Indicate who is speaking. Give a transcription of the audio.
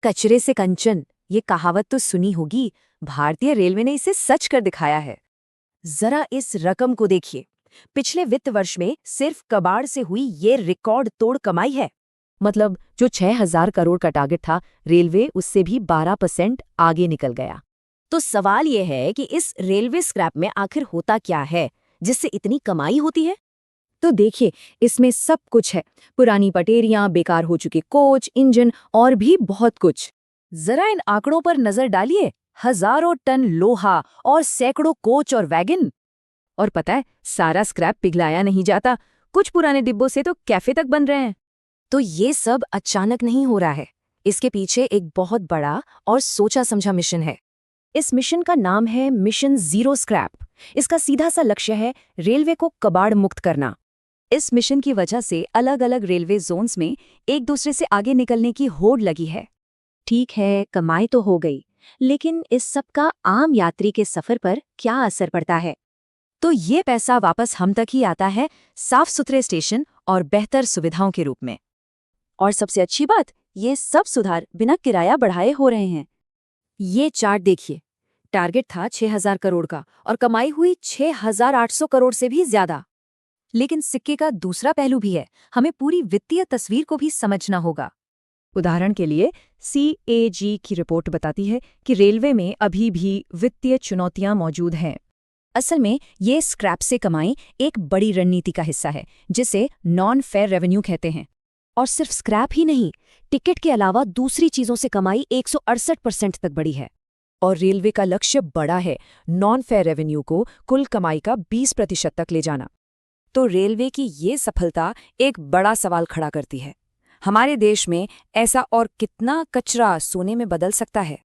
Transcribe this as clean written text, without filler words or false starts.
Speaker 1: कचरे से कंचन, ये कहावत तो सुनी होगी। भारतीय रेलवे ने इसे सच कर दिखाया है। जरा इस रकम को देखिए। पिछले वित्त वर्ष में सिर्फ कबाड़ से हुई ये रिकॉर्ड तोड़ कमाई है। मतलब जो 6,000 करोड़ का टारगेट था, रेलवे उससे भी 12% आगे निकल गया। तो सवाल ये है कि इस रेलवे स्क्रैप में आखिर होता क्या है जिससे इतनी कमाई होती है? तो देखिए, इसमें सब कुछ है। पुरानी पटेरियां, बेकार हो चुके कोच, इंजन और भी बहुत कुछ। जरा इन आंकड़ों पर नजर डालिए। हजारों टन लोहा और सैकड़ों कोच और वैगन। और पता है, सारा स्क्रैप पिघलाया नहीं जाता। कुछ पुराने डिब्बों से तो कैफे तक बन रहे हैं। तो ये सब अचानक नहीं हो रहा है। इसके पीछे एक बहुत बड़ा और सोचा समझा मिशन है। इस मिशन का नाम है मिशन जीरो स्क्रैप। इसका सीधा सा लक्ष्य है रेलवे को कबाड़ मुक्त करना। इस मिशन की वजह से अलग अलग रेलवे जोन्स में एक दूसरे से आगे निकलने की होड़ लगी है। ठीक है, कमाई तो हो गई, लेकिन इस सब का आम यात्री के सफर पर क्या असर पड़ता है? तो ये पैसा वापस हम तक ही आता है, साफ सुथरे स्टेशन और बेहतर सुविधाओं के रूप में। और सबसे अच्छी बात, ये सब सुधार बिना किराया बढ़ाए हो रहे हैं। ये चार्ट देखिए। टारगेट था 6,000 करोड़ का और कमाई हुई 6,800 करोड़ से भी ज्यादा। लेकिन सिक्के का दूसरा पहलू भी है। हमें पूरी वित्तीय तस्वीर को भी समझना होगा। उदाहरण के लिए CAG की रिपोर्ट बताती है कि रेलवे में अभी भी वित्तीय चुनौतियां मौजूद हैं। असल में ये स्क्रैप से कमाई एक बड़ी रणनीति का हिस्सा है, जिसे नॉन फेयर रेवेन्यू कहते हैं। और सिर्फ स्क्रैप ही नहीं, टिकट के अलावा दूसरी चीजों से कमाई 168% तक बढ़ी है। और रेलवे का लक्ष्य बड़ा है, नॉन फेयर रेवेन्यू को कुल कमाई का 20% तक ले जाना। तो रेलवे की ये सफलता एक बड़ा सवाल खड़ा करती है। हमारे देश में ऐसा और कितना कचरा सोने में बदल सकता है?